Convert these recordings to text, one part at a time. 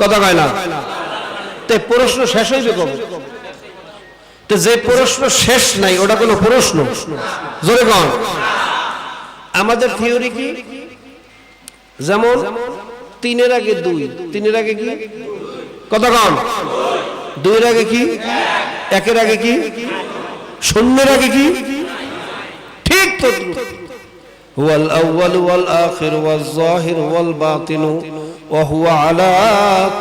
কথা কয় না? তো প্রশ্ন শেষ হইবে কবে? তো যে প্রশ্ন শেষ নাই ওটা কোনো প্রশ্ন? জোরে কন। আমাদের থিওরি কি? যেমন 3 এর আগে 2, 3 এর আগে কি? কথা কন। 2 এর আগে কি? 1 এর আগে কি? 0 এর আগে কি? ঠিক তো। হুয়াল আউয়াল ওয়াল আখির ওয়াল যাহির ওয়াল বাতিন ওয়া হুয়া আলা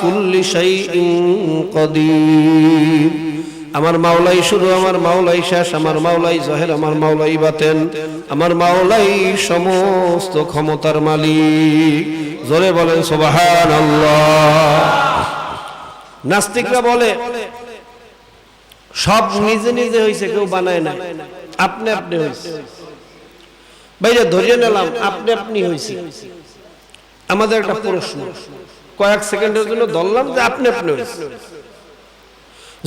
কুল্লি শাইইন কাদির। আমার মাওলাই শুরু, আমার মাওলাই শেষ, আমার মাওলাই জাহির, আমার মাওলাই বাতেন, আমার মাওলাই সমস্ত ক্ষমতার মালিক। জোরে বলেন সুবহানাল্লাহ। নাস্তিকরা বলে সব নিজে নিজে হইছে, কেউ বানায় না, আপনি আপনি হইছে। ভাইরা ধরিয়ে নিলাম আপনি আপনি হইছে। আমাদের একটা প্রশ্ন, কয়েক সেকেন্ডের জন্য ধরলাম যে আপনি আপনি হইছে।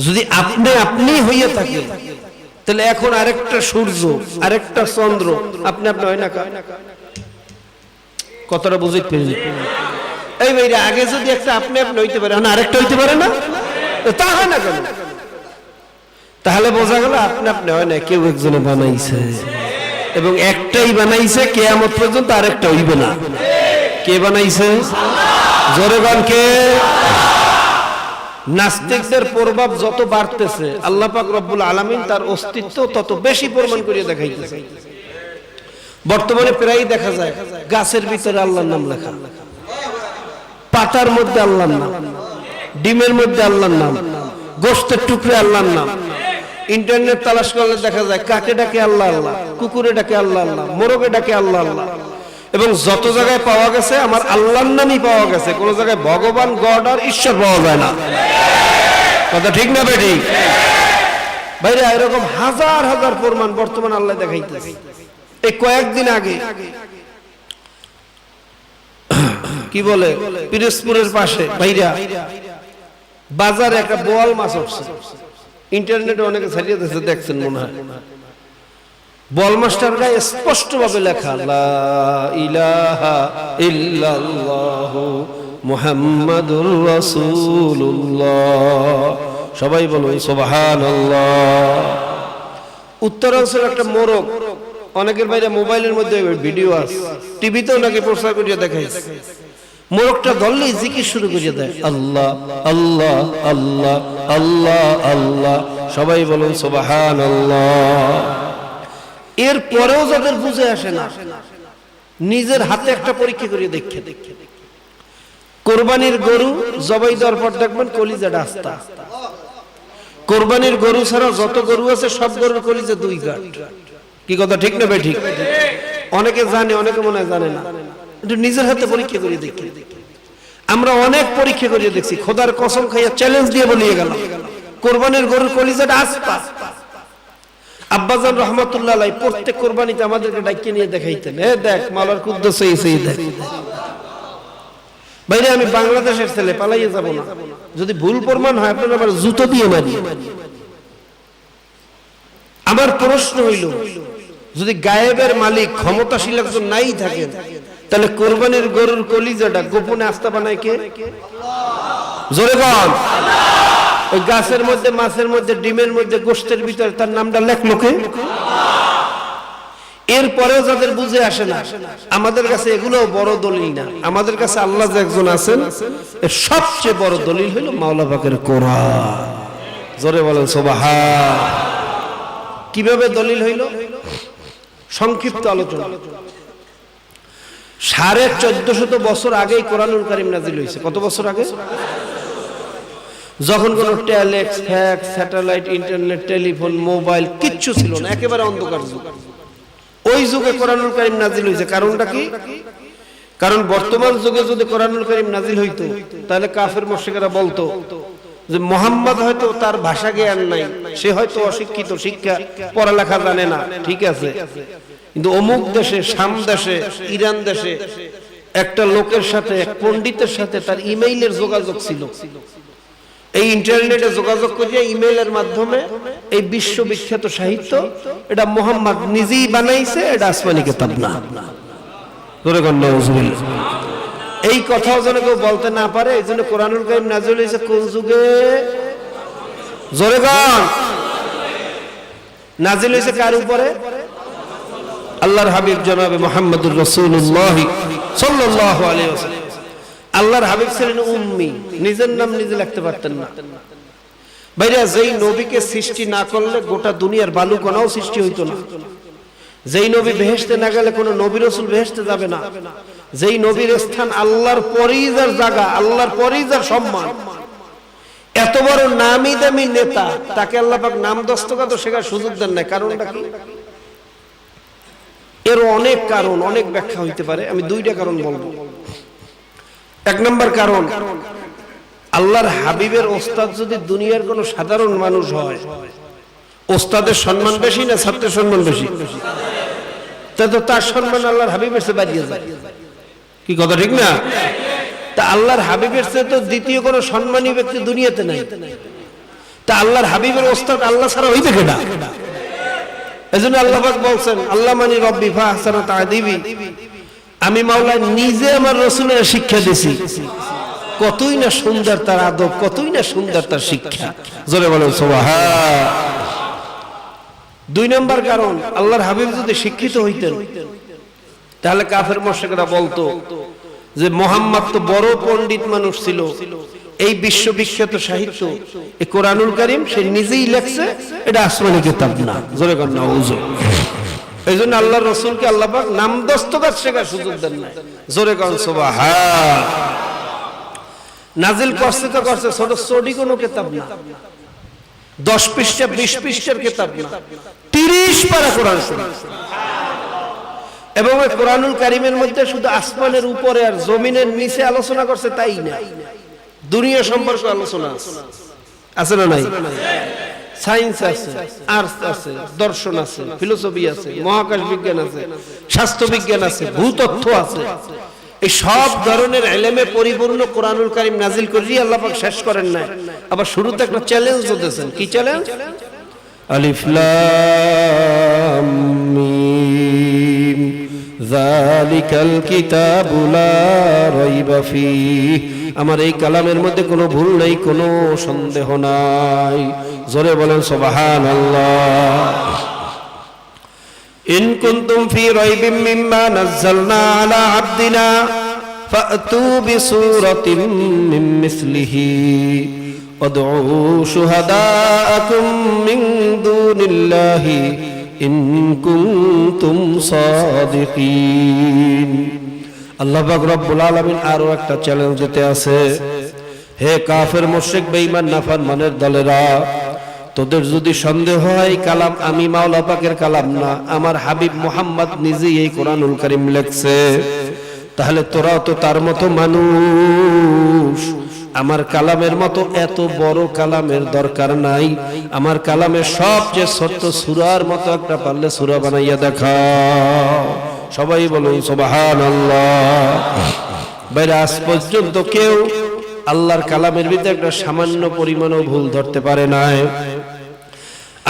যদি আপনি আপনি হইয়া থাকে তাহলে এখন আরেকটা সূর্য, আরেকটা চন্দ্র আপনি আপনি হয় না? কতটা বুঝতে পেরেছি? এই ভাইরা আগে যদি একটা আপনি আপনি হইতে পারে, আরেকটা হইতে পারে না? তা হয় না কেন? তাহলে বোঝা গেল আপনি আপনি হয় না, কেউ একজনে বানাইছে, এবং একটাই বানাইছে, কিয়ামত পর্যন্ত আরেকটা হইবে না। কে বানাইছে? জোরে বল কে? নাস্তিকদের প্রভাব যত বাড়তেছে আল্লাহ পাক রব্বুল আলামিন তার অস্তিত্ব তত বেশি প্রমাণ করিয়ে দেখাইতেছে। বর্তমানে প্রায় দেখা যায় গাছের ভিতরে আল্লাহর নাম লেখা, পাতার মধ্যে আল্লাহর নাম, ডিমের মধ্যে আল্লাহর নাম, গোশতের টুকরে আল্লাহর নাম। ইন্টারনেট তালাশ করলে দেখা যায় কাকে ডাকে আল্লাহ আল্লাহ, কুকুরে ডাকে আল্লাহ আল্লাহ, মোরগে ডাকে আল্লাহ আল্লাহ। এবং যত জায়গায় পাওয়া গেছে আমার আল্লাহর নামই পাওয়া গেছে, কোন জায়গায় ভগবান, গড আর ঈশ্বর পাওয়া যায় না। কথা ঠিক না বেঠিক? ভাইরা এরকম হাজার হাজার প্রমাণ বর্তমান আল্লাহ দেখাইতেছে। এই কয়েকদিন আগে কি বলে পিরোজপুরের পাশে ভাইরা বাজারে একটা বোয়াল মাছ উঠছে, ইন্টারনেটে অনেকে ছাড়িয়ে দিয়েছে, দেখছেন মনে হয়। বোয়াল মাছটার গায়ে স্পষ্ট ভাবে লেখা লা ইলাহা ইল্লাল্লাহু মুহাম্মাদুর রাসূলুল্লাহ। সবাই বলুন সুবহানাল্লাহ। উত্তরাঞ্চলের একটা মোরগ, অনেকের বাইরে মোবাইলের মধ্যে ভিডিও আছে, টিভিতেও নাকি প্রচার করিয়া দেখাইছে। মোরগটা ধরলেই জিকির শুরু করিয়া দেয়, আল্লাহ আল্লাহ আল্লাহ আল্লাহ আল্লাহ। সবাই বলুন সুবহানাল্লাহ। এর পরেও যাদের বুঝে আসে না, নিজের হাতে একটা পরীক্ষা করিয়ে দেখে। কোরবানির গরু জবাই দেওয়ার পর দেখবেন কলিজাটা আস্তা। কোরবানির গরু ছাড়া যত গরু আছে সব গরুর কলিজা 2 গাঁট। কি কথা ঠিক না বেঠিক? অনেকে জানে, অনেকে মনে হয় জানে না। কিন্তু নিজের হাতে পরীক্ষা করিয়ে দেখি। আমরা অনেক পরীক্ষা করিয়ে দেখছি, খোদার কসম খাইয়া চ্যালেঞ্জ দিয়ে বলিয়ে গেলাম কোরবানির গরুর কলিজাটা আস্তা। আব্বাজান রহমাতুল্লাহ আলাইহি প্রত্যেক কোরবানিতে আমাদেরকে ডাকিয়ে নিয়ে দেখাইতেন, এ দেখ মালার কুদ্দুস এই দেখ। ভাইরা আমি বাংলাদেশের ছেলে, পালাইয়ে যাব না। যদি ভুল প্রমাণ হয় আপনারা আমার জুতো দিয়ে মারিয়ে। আমার প্রশ্ন হইল, যদি গায়েবের মালিক ক্ষমতাশীল একজন নাই থাকেন, তাহলে কোরবানির গরুর কলিজাটা গোপনে আস্তা বানায় কে? জোরে বল। ওই গাছের মধ্যে, মাছের মধ্যে, ডিমের মধ্যে, গোশতের ভিতরে তার নামটা লেখলো কে? এরপরেও যাদের বুঝে আসে না, আমাদের কাছে এগুলো বড় দলিল না। আমাদের কাছে আল্লাহ যে একজন আছেন এর সবচেয়ে বড় দলিল হলো মাওলা পাকের কোরআন। জোরে বলেন সুবহান। কিভাবে দলিল হইল? সংক্ষিপ্ত আলোচনা। 1450 বছর আগেই কোরআনুল কারীম নাজিল হয়েছে। কত বছর আগে? যখন কোন telex, fax, satellite, internet, telephone, mobile কিচ্ছু ছিল না, একেবারে অন্ধকার যুগ। ওই যুগে কোরআনুল কারীম নাজিল হয়েছে। কারণটা কি? কারণ বর্তমান যুগে যদি কোরআনুল কারীম নাজিল হইতো তাহলে কাফের মুশরিকরা বলতো যে মুহাম্মদ হয়তো তার ভাষা জ্ঞান নাই, সে হয়তো অশিক্ষিত, শিক্ষা পড়ালেখা জানে না, ঠিক আছে, কিন্তু অমুক দেশে, শাম দেশে, ইরান দেশে একটা লোকের সাথে, এক পণ্ডিতের সাথে তার ইমেইলের যোগাযোগ ছিল। এই ইন্টারনেটে যোগাযোগ করিয়া ইমেইলের মাধ্যমে এই বিশ্ববিখ্যাত সাহিত্য এটা মুহাম্মদ নিজেই বানাইছে, এটা আসমানি কিতাব না। এই কথাও যেন কেউ বলতে না পারে, এই জন্য কোরআনুল কারীম নাযিল হয়েছে কোন যুগে? জোরে গান। নাযিল হয়েছে কার উপরে? আল্লাহর হাবিব জনাবে মুহাম্মদুর রাসূলুল্লাহ সাল্লাল্লাহু আলাইহি ওয়াসাল্লাম। আল্লাহর হাবিব ছিলেন উম্মি, নিজের নাম নিজে লিখতে পারতেন না। ভাইরা, যেই নবীকে সৃষ্টি না করলে গোটা দুনিয়ার বালু কণাও সৃষ্টি হইতো না। যেই নবী বেহেশতে না গেলে কোন নবী রাসূল বেহেশতে যাবে না। যেই নবীর স্থান আল্লাহর পরেই যার জায়গা, আল্লাহর পরেই যার সম্মান, এত বড় নামি দামি নেতা, তাকে আল্লাহ পাক নাম দস্তখত শেখার সুযোগ দেন না। কারণটা কি? এর অনেক কারণ, অনেক ব্যাখ্যা হইতে পারে। আমি দুইটা কারণ বলবো। এক নম্বর কারণ, আল্লাহর হাবিবের ওস্তাদ যদি দুনিয়ার কোন সাধারণ মানুষ হয়, ওস্তাদের সম্মান বেশি না ছাত্রের সম্মান বেশি? তো তার সম্মান আল্লাহর হাবিবের চেয়ে বাড়িয়ে যায়। কি কথা ঠিক না? তা আল্লাহর হাবিবের চেয়ে তো দ্বিতীয় কোন সম্মানী ব্যক্তি দুনিয়াতে নাই। তা আল্লাহর হাবিবের ওস্তাদ আল্লাহ ছাড়া হইবে কেডা? এজন্য আল্লাহ পাক বলছেন, আল্লাহ মানি রব্বি ফাহসানা তা'দীবি, আমি মাওলা নিজে আমার রাসূলের শিক্ষা দিয়েছি। কতই না সুন্দর তার আদব, কতই না সুন্দর তার শিক্ষা। জোরে বলেন সুবহান। দুই নম্বর কারণ, আল্লাহর হাবিব যদি শিক্ষিত হইতেন তাহলে কাফের মুশরিকরা বলতো যে মুহাম্মদ তো বড় পণ্ডিত মানুষ ছিল, এই বিশ্ববিখ্যাত সাহিত্য এই কোরআনুল কারীম সে নিজেই লেখছে, এটা আসমানি কিতাব না। জোরে বলেন নাউযুবিল্লাহ। এইজন্য আল্লাহর রাসূলকে আল্লাহ পাক নাম দস্তখত শেখার সুযোগ দেন না। জোরে বলেন সুবহান। নাজিল করছে তো করছে, ছোট ছোটি কোনো কিতাব না, 10 পৃষ্ঠা 20 পৃষ্ঠার কিতাব না, 30 পারা কোরআন শরীফ। এবং এই কোরআনুল কারীমের মধ্যে শুধু আসমানের উপরে আর জমিনের নিচে আলোচনা করছে তাই না, দুনিয়া সম্পর্কে আলোচনা আছে না নাই? সায়েন্স আছে, আর্টস আছে, দর্শন আছে, ফিলোসফি আছে, মহাকাশ বিজ্ঞান আছে, স্বাস্থ্য বিজ্ঞান আছে, ভূতত্ত্ব আছে। এই সব ধরনের ইলমে পরিপূর্ণ কোরআনুল কারীম নাজিল করে আল্লাহ পাক শেষ করেন না। আবার শুরুতে একটা চ্যালেঞ্জ দিয়েছেন। কি চ্যালেঞ্জ? আলিফ লাম মিম যালিকাল কিতাবু লা রাইবা ফীহ, আমার এই কালামের মধ্যে কোনো ভুল নাই, কোনো সন্দেহ নাই। জোরে বলেন সুবহানাল্লাহ। ইন কুনতুম ফি রাইবিম মিম্মা নাযালনা আলা আবদিনা ফাতু বিসূরাতিন মিন মিসলিহি ওয়াদউ শুহাদাআকুম মিন দুনিল্লাহি ইন কুনতুম সাদিকিন। আল্লাহ পাক রব্বুল আলামিন আরো একটা চ্যালেঞ্জ দিতে আছে। হে কাফের মুশরিক বেঈমান নাফরমানের দলেরা, তোদের যদি সন্দেহ হয় কালাম আমি মাওলা পাকের কালাম না, আমার হাবিব মুহাম্মদ নিজেই এই কোরআনুল কারীম লেখছে, তাহলে তোরাও তো তার মতো মানুষ। আমার কালামের মতো এত বড় কালামের দরকার নাই। আমার কালামের সবচেয়ে ছোট্ট সূরার মতো একটা পারলে সূরা বানাইয়া দেখাও। সবাই বলুন সুবহানাল্লাহ। বাইরে আজ পর্যন্ত কেউ আল্লাহর কালামের ভিতরে একটা সামান্য পরিমাণও ভুল ধরতে পারে নাই।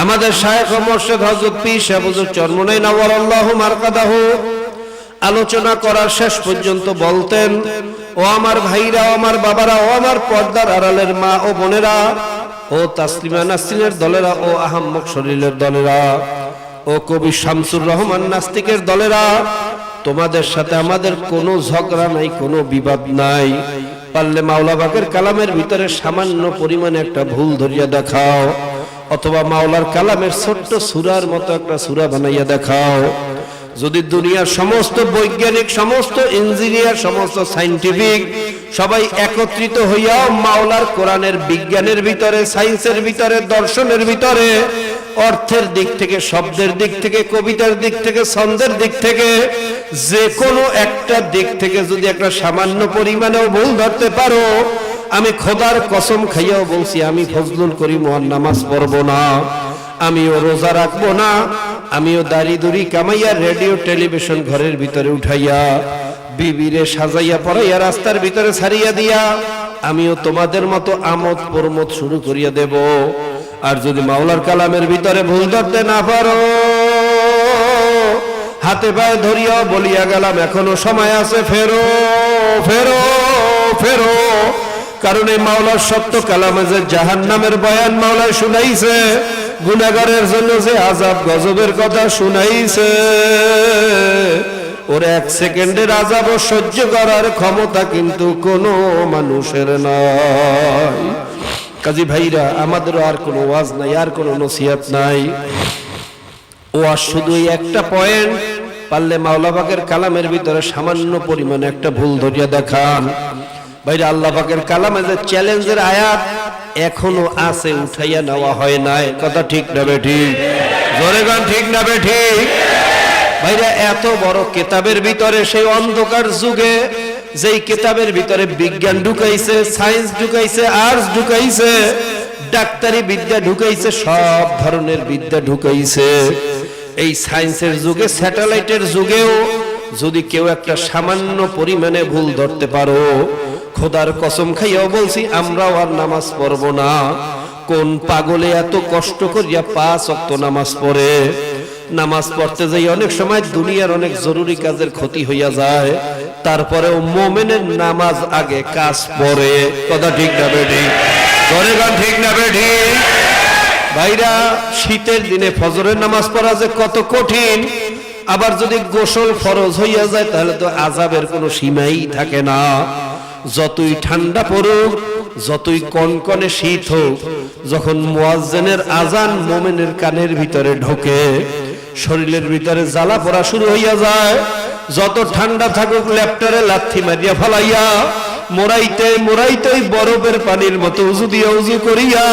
আমাদের শায়েখ ও মুর্শিদ হযরত পীর সাহেব হুজুর চরমনাই নওয়ারাল্লাহু মারকাদাহু আলোচনা করার শেষ পর্যন্ত বলতেন, ও আমার ভাইরা, ও আমার বাবারা, ও আমার পর্দার আড়ালের মা ও বোনেরা, ও তাসলিমা নাসরিনের দলেরা, ও আহম্মক শরীরের দলেরা, ও কবি শামসুর রহমান নাস্তিকের দলেরা, তোমাদের সাথে আমাদের কোনো ঝগড়া নাই, কোনো বিবাদ নাই। পারলে মাওলা পাকের কালামের ভিতরে সামান্য পরিমাণে একটা ভুল ধরিয়া দেখাও, অথবা মাওলার কালামের ছোট্ট সূরার মতো একটা সূরা বানাইয়া দেখাও। যদি দুনিয়ার সমস্ত বৈজ্ঞানিক, সমস্ত ইঞ্জিনিয়ার, সমস্ত সায়েন্টিফিক সবাই একত্রিত হইয়াও মাওলার কোরআনের বিজ্ঞানের ভিতরে, সায়েন্সের ভিতরে, দর্শনের ভিতরে, অর্থের দিক থেকে, শব্দের দিক থেকে, কবিতার দিক থেকে, ছন্দের দিক থেকে, যে কোনো একটা দিক থেকে যদি একটা সামান্য পরিমাণেও ভুল ধরতে পারো, আমি খোদার কসম খাইয়াও বলছি, আমি ফজলুল করিম ওয়ান নামাজ পড়বো না, আমিও রোজা রাখবো না, আমিও দাড়ি দুড়ি কামাইয়া রেডিও টেলিভিশন ঘরের ভিতরে উঠাইয়া বিবিরে সাজাইয়া পড়াইয়া রাস্তার ভিতরে ছাড়িয়া দিয়া আমিও তোমাদের মতো আমোদ প্রমোদ শুরু করিয়া দেব। আর যদি মাওলার কালামের ভিতরে ভুল ধরতে না পারো, হাতে পায়ে ধরিয়া বলিয়া গেলাম এখনো সময় আছে, ফেরো ফেরো ফেরো। কারণ এই মাওলার সত্য কালামে যে জাহান্নামের বয়ান মাওলায় শুনাইছে, গুনাহগারের জন্য যে আযাব গজবের কথা শুনাইছে, ওর 1 সেকেন্ডের আযাবও সহ্য করার ক্ষমতা কিন্তু কোনো মানুষের নাই। কাজী ভাইরা, আমাদেরও আর কোনো ওয়াজ নাই, আর কোনো নসিহত নাই। ওয়াজ শুধু একটা পয়েন্ট, পারলে মাওলা পাকের কালামের ভিতরে সামান্য পরিমাণে একটা ভুল ধরিয়া দেখান। ভাইরা, আল্লাহ পাকের কালামে যে চ্যালেঞ্জের আয়াত এখনো আছে, উঠাইয়া নেওয়া হয় নাই। কথা ঠিক না বেঠিক? জোরে গান ঠিক না বেঠিক? ভাইরা, এত বড় কিতাবের ভিতরে সেই অন্ধকার যুগে যেই কিতাবের ভিতরে বিজ্ঞান ঢুকাইছে, সায়েন্স ঢুকাইছে, আর্টস ঢুকাইছে, ডাক্তারি বিদ্যা ঢুকাইছে, সব ধরনের বিদ্যা ঢুকাইছে। এই সায়েন্সের যুগে, স্যাটেলাইটের যুগেও যদি কেউ একটা সামান্য পরিমাণে ভুল ধরতে পারো, খোদার কসম খাইয়াও বলছি, আমরাও আর নামাজ পড়ব না। কোন পাগলে এত কষ্ট করিয়া 5 ওয়াক্ত নামাজ পড়ে? নামাজ পড়তে যাই অনেক সময় দুনিয়ার অনেক জরুরি কাজের ক্ষতি হইয়া যায়, তারপরেও মুমিনের নামাজ আগে, কাজ পড়ে। কথা ঠিক না বেঠিক? জোরে গান ঠিক না বেঠিক? ভাইরা, শীতের দিনে ফজরের নামাজ পড়া যে কত কঠিন, আবার যদি গোসল ফরজ হইয়া যায় তাহলে তো আযাবের কোনো সীমাই থাকে না। যতই ঠান্ডা পড়ুক, যতই কনকনে শীত হোক, যখন মুয়াজ্জিনের আজান মুমিনের কানের ভিতরে ঢোকে, শরীরের ভিতরে জ্বালা পড়া শুরু হইয়া যায়। যত ঠান্ডা থাকুক, ল্যাপটরে লাথি মারিয়া ফলাইয়া মোরাইতে মোরাইতে বরফের পানির মতো উজু দিয়া উজু করিয়া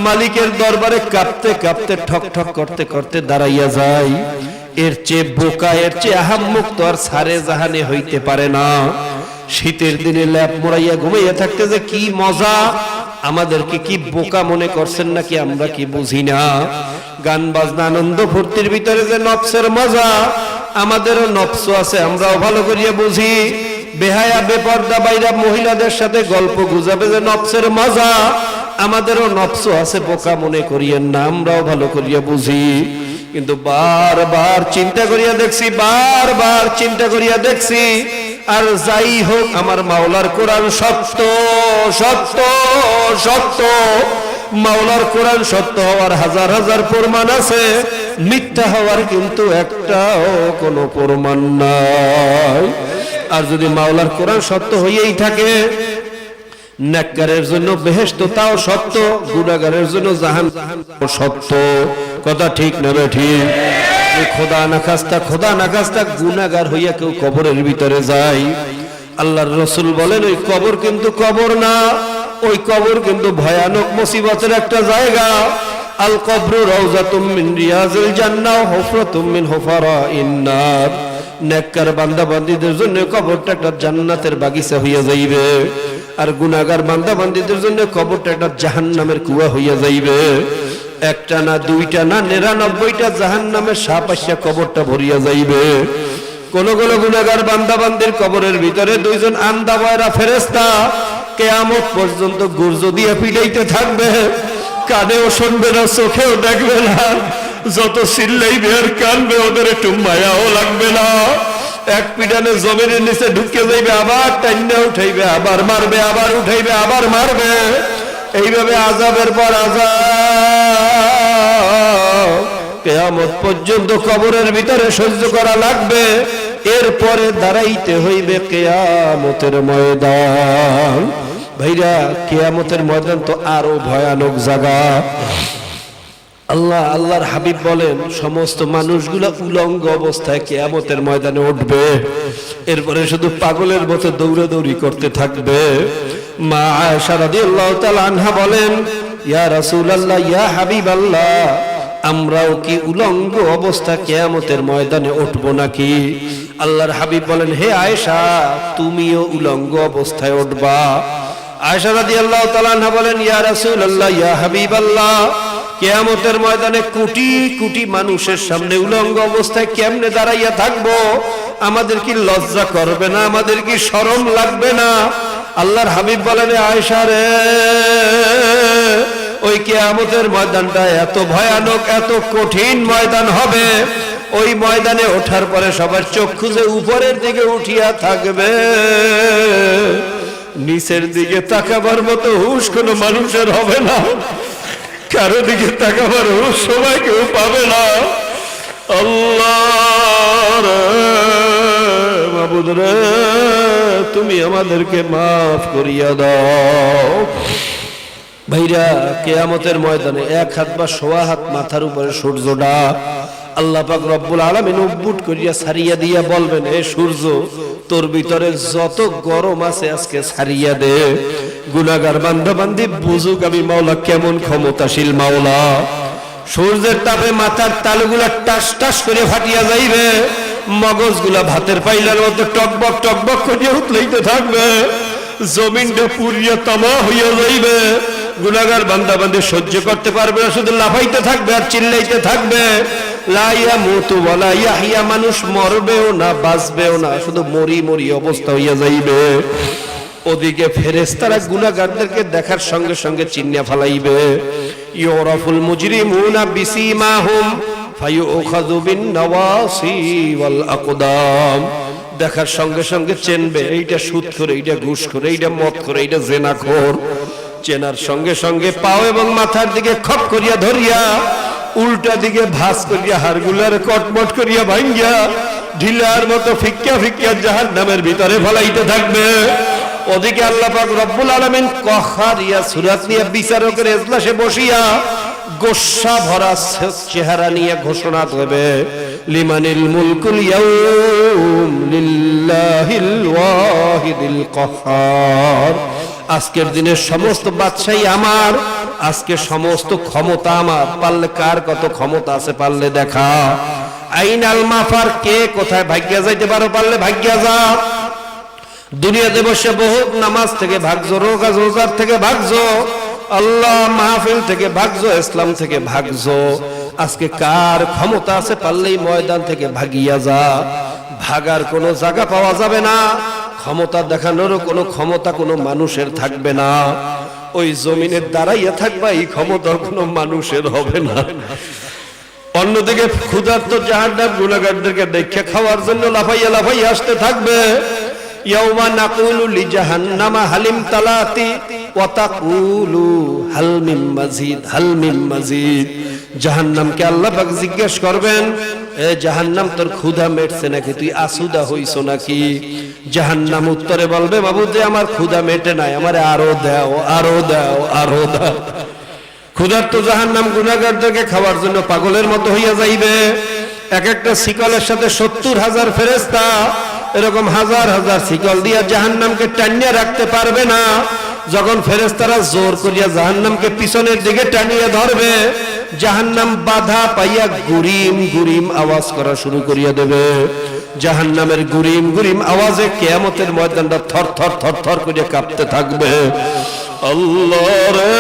মালিকের দরবারে কাঁপতে কাঁপতে ঠক ঠক করতে করতে দাঁড়াইয়া যায়। এর চেয়ে বোকা, এর চেয়ে আহাম্মক তো আর সারে জাহানে হইতে পারে না। শীতের দিনে ল্যাপ মোড়াইয়া ঘুমাইয়া থাকতে যে কি মজা! আমাদেরকে কি বোকা মনে করছেন নাকি আমরা কি বুঝি না? গান বাজনা আনন্দ ফুর্তির ভিতরে যে নফসের মজা, আমাদেরও নফস আছে, আমরাও ভালো করিয়া বুঝি। বেহায়া বেপর্দা বাইরা মহিলাদের সাথে গল্প গুজাবে যে নফসের মজা, আমাদেরও নফস আছে, বোকা মনে করিয়েন না, আমরাও ভালো করিয়া বুঝি। কিন্তু বারবার চিন্তা করিয়া দেখছি, বারবার চিন্তা করিয়া দেখছি, আর যাই হোক আমার মাওলার কোরআন সত্য সত্য সত্য। মাওলার কোরআন সত্য হওয়ার হাজার হাজার প্রমাণ আছে, মিথ্যা হওয়ার কিন্তু একটাও কোনো প্রমাণ নাই। আর যদি মাওলার কোরআন সত্য হইয়াই থাকে, নেককারের জন্য বেহেশত তাও সত্য, গুনাহগারের জন্য জাহান্নাম সত্য। কথা ঠিক না বেঠিক? খোদা না খাস্তা গুনাহগার হইয়া কেউ কবরের ভিতরে যায়, আল্লাহর রাসূল বলেন ওই কবর কিন্তু কবর না, ওই কবর কিন্তু ভয়ানক মুসিবতের একটা জায়গা। আল কবরু রাউযাতুম মিন রিয়াজিল জান্নাহ ওয়া হুফরাতুম মিন হুফারাইন নার। নেককার বান্দা বান্দীদের জন্য কবরটা একটা জান্নাতের বাগিচা হইয়া যাইবে, আর গুনাহগার বান্দা বান্দীদের জন্য কবরটা একটা জাহান্নামের কুয়া হইয়া যাইবে। একটা না, দুইটা না, 99টা জাহান্নামের সাপ আসিয়া কবরটা ভরিয়া যাইবে। কোন কোন গুনাহগার বান্দা বান্দির কবরের ভিতরে 2 জন আন্দা বয়রা ফেরেশতা কিয়ামত পর্যন্ত গুর্জ দিয়ে পিটাইতে থাকবে। কানেও শুনবে না, চোখেও দেখবে না, যত চিল্লাইবে আর কানবে, ওদের একটু মায়াও লাগবে না। এক পিটানে জমিনের নিচে ঢুকে যাইবে, আবার টাইনা উঠাইবে, আবার মারবে, আবার উঠাইবে, আবার মারবে। এইভাবে আযাবের পর আযাব কিয়ামত পর্যন্ত কবরের ভিতরে সহ্য করা লাগবে। এরপরে দাঁড়াইতে হইবে কিয়ামতের ময়দান। ভাইরা, কিয়ামতের ময়দান তো আরো ভয়ানক জায়গা। আল্লাহর হাবিব বলেন সমস্ত মানুষগুলা উলঙ্গ অবস্থায় কিয়ামতের ময়দানে উঠবে, এরপরে শুধু পাগলের মতো দৌড়াদৌড়ি করতে থাকবে। মা আয়েশা রাদিয়াল্লাহু তাআলা আনহা বলেন, ইয়া রাসূলুল্লাহ, ইয়া হাবিবাল্লাহ, আমরাও কি উলঙ্গ অবস্থা কিয়ামতের ময়দানে উঠব নাকি? আল্লাহর হাবিব বলেন, হে আয়েশা, তুমিও উলঙ্গ অবস্থায় উঠবা। আয়েশা রাদিয়াল্লাহু তাআলা আনহা বলেন, ইয়া রাসূলুল্লাহ, ইয়া হাবিবাল্লাহ, কিয়ামতের ময়দানে কোটি কোটি মানুষের সামনে উলঙ্গ অবস্থায় কেমনে দাঁড়াইয়া থাকবো? আমাদের কি লজ্জা করবে না? আমাদের কি শরম লাগবে না? আল্লাহর হাবিব বলেন, আয়েশা রে, ওই কিয়ামতের ময়দানটা এত ভয়ানক, এত কঠিন ময়দান হবে, ওই ময়দানে ওঠার পরে সবার চক্ষু যে উপরের দিকে উঠিয়া থাকবে, নিচের দিকে তাকাবার মতো হুঁশ কোনো মানুষের হবে না, কারো দিকে তাকাবার হুঁশ সবাই কেউ পাবে না। আল্লাহ মাবুদ রে, তুমি আমাদেরকে মাফ করিয়া দাও। ভাইরা, কিয়ামতের ময়দানে এক হাত বা সোয়া হাত মাথার উপরে সূর্যটা আল্লাহ পাক রব্বুল আলামিন উব্বুট করিয়া ছাড়িয়া দিয়া বলবেন, এ সূর্য, তোর ভিতরে যত গরম আছে আজকে ছাড়িয়া দে। গুনাহগার বান্দা বান্দি বুঝুক আমি মাওলা কেমন ক্ষমতাশীল মাওলা। সূর্যের তাপে মাথার তালুগুলা টাস টাস করে ফাটিয়া যাইবে, মগজগুলা ভাতের পাইলার মতো টকবক টকবক করিয়া উতলাইতে থাকবে, জমিনটা পুরিয়া তামা হইয়া যাইবে। গুনাহগার বান্দা বান্দি সহ্য করতে পারবে না, শুধু লাফাইতে থাকবে আর চিল্লাইতে থাকবে। লা ইয়ামুতু ওয়ালা ইয়াহইয়া, মানুষ মরবেও না বাঁচবেও না, শুধু মরি মরি অবস্থা হইয়া যাইবে। ওদিকে ফেরেশতারা গুনাহগারদেরকে দেখার সঙ্গে সঙ্গে চিন্না ফেলাইবে। ইউরাফুল মুজরিমুনা বিসিমাহুম ফায়ুখাযু বিন নওয়াসি ওয়াল আকদাম, দেখার সঙ্গে সঙ্গে চেনবে এইটা সুদখোর, এইটা ঘুষখোর, এইটা মদখোর, এইটা জেনাখোর। চেনার সঙ্গে সঙ্গে পাও এবং মাথার দিকে খপ করিয়া ধরিয়া উল্টা দিকে ভাঁজ করিয়া হাড়গুলার কটমট করিয়া ভাঙ্গিয়া ঢিলার মতো ফিক্কা ফিক্কা জাহান্নামের ভিতরে ফলাইতে থাকবে। ওদিকে আল্লাহ পাক রব্বুল আলামিন কখারিয়া সূরাত নিয়ে বিচারকের এজলাসে বসিয়া গোসা ভরা চেহারা নিয়ে ঘোষণা দেবে, লিমানিল মুলকুল ইয়াউম লিল্লাহিল ওয়াহিদিল কাহ্হার। আজকের দিনের সমস্ত বাদশাহী আমার, আজকে সমস্ত ক্ষমতা আমার। পারলে কার কত ক্ষমতা আছে পারলে দেখা। আইনাল মাফার, কে কোথায় ভাগ্যা যাইতে পারো, পারলে ভাগ্যা যা। দুনিয়াতে বসে বহুত নামাজ থেকে ভাগছো, রোজার থেকে ভাগছো, আল্লাহ মাহফিল থেকে ভাগছো, ইসলাম থেকে ভাগছো। আজকে কার ক্ষমতা আছে পারলেই ময়দান থেকে ভাগিয়া যা। ভাগার কোনো জায়গা পাওয়া যাবে না, ক্ষমতা দেখানোরও কোনো ক্ষমতা কোনো মানুষের থাকবে না। ওই জমিনের দাঁড়াইয়া থাকবা, এই ক্ষমতা কোনো মানুষের হবে না। অন্যদিকে ক্ষুধার্ত জাহান্নাম গুনাহগারদেরকে দেখে খাওয়ার জন্য লাফাইয়া লাফাইয়া আসতে থাকবে। ইয়াউমা নাকুলু লিজাহান্নামা হালিম তালাতি ওয়া তাকুলু হাল মিন মাজিদ, হাল মিন মাজিদ। জাহান্নামকে আল্লাহ পাক জিজ্ঞেস করবেন, এ জাহান্নাম, তোর ক্ষুধা মেটছে নাকি, তুই আসুদা হইছো নাকি? জাহান্নাম উত্তরে বলবে, মাবুদ রে, আমার ক্ষুধা মেটে নাই, আমারে আরো দাও, আরো দাও, আরো দাও। ক্ষুধার্ত জাহান্নাম গুনাহগারদেরকে খাওয়ার জন্য পাগলের মতো হইয়া যাইবে। এক একটা শিকলের সাথে 70,000 ফেরেশতা, এরকম হাজার হাজার শিকল দিয়া জাহান্নামকে টানিয়ে রাখতে পারবে না। যখন ফেরেশতারা জোর করিয়া জাহান্নামকে পিছনের দিকে টানিয়ে ধরবে, জাহান্নাম বাধা পাইয়া গুরিম গুরিম আওয়াজ করা শুরু করিয়া দেবে। জাহান্নামের গুরিম গুরিম আওয়াজে কিয়ামতের ময়দানটা থর থর থর থর করে কাঁপতে থাকবে। আল্লাহ রে,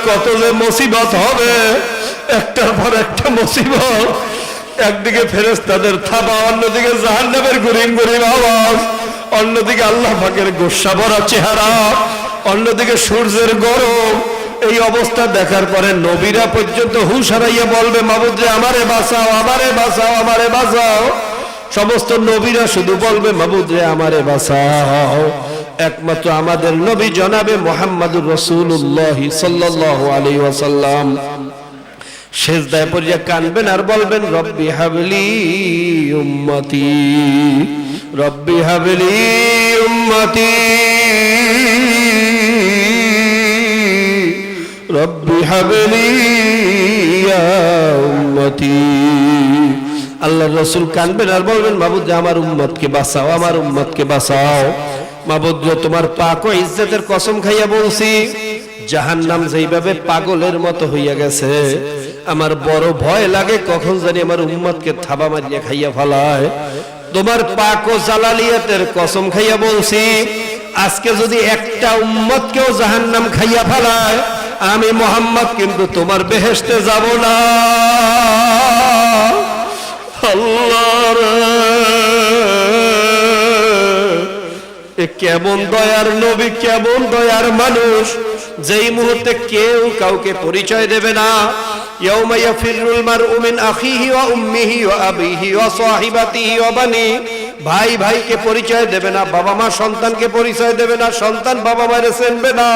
কত যে মুসিবত হবে, একটার পর একটা মুসিবত। একদিকে ফেরেশতাদের থাবা, অন্যদিকে জাহান্নামের গুরিম গুরিম আওয়াজ, অন্যদিকে আল্লাহ পাকের গোসা ভরা চেহারা, অন্যদিকে সূর্যের গরম। এই অবস্থা দেখার পরে নবীরা পর্যন্ত হুঁশ হারাইয়া বলবে, মাবুদ রে, আমারে বাঁচাও, আমারে বাঁচাও, আমারে বাঁচাও। সমস্ত নবীরা শুধু বলবে, মাবুদ রে, আমারে বাঁচাও। একমাত্র আমাদের নবী জনাবে মুহাম্মদুর রাসূলুল্লাহ সাল্লাল্লাহু আলাইহি ওয়াসাল্লাম সেজদায় পড়িয়া কানবেন আর বলবেন, রব্বি হাবলি উম্মতি, রব্বি হাবলি উম্মতি, রব্বি হাবলি ইয়া উম্মতি। আল্লাহর রাসূল কানবেন আর বলবেন, মাবুদ আমার উম্মতকে বাঁচাও, আমার উম্মতকে বাঁচাও। মাবুদ তোমার পাক ও ইজ্জতের কসম খাইয়া বলছি, জাহান্নাম যেইভাবে পাগলের মতো হইয়া গেছে, আমার বড় ভয় লাগে কখন জানি আমার উম্মতকে থাবা মারিয়া খাইয়া ফেলায়। তোমার পাক ও জালালিয়াতের কসম খাইয়া বলছি, আজকে যদি একটা উম্মতকেও জাহান্নাম খাইয়া ফেলায়, আমি মুহাম্মদ কিন্তু তোমার বেহেশতে যাব না। আল্লাহর এ কেমন দয়ার নবী, কেমন দয়ার মানুষ, যেই মুহূর্তে কেউ কাউকে পরিচয় দেবে না, ইয়াউমা ইয়াফিরুল মারউ মিন আখিহি ওয়া উম্মিহি ওয়া আবিহি ওয়া সাহিবাতিহি ওয়া বানি। ভাই ভাইকে পরিচয় দেবে না, বাবা মা সন্তানকে পরিচয় দেবে না, সন্তান বাবা মারে চিনবে না।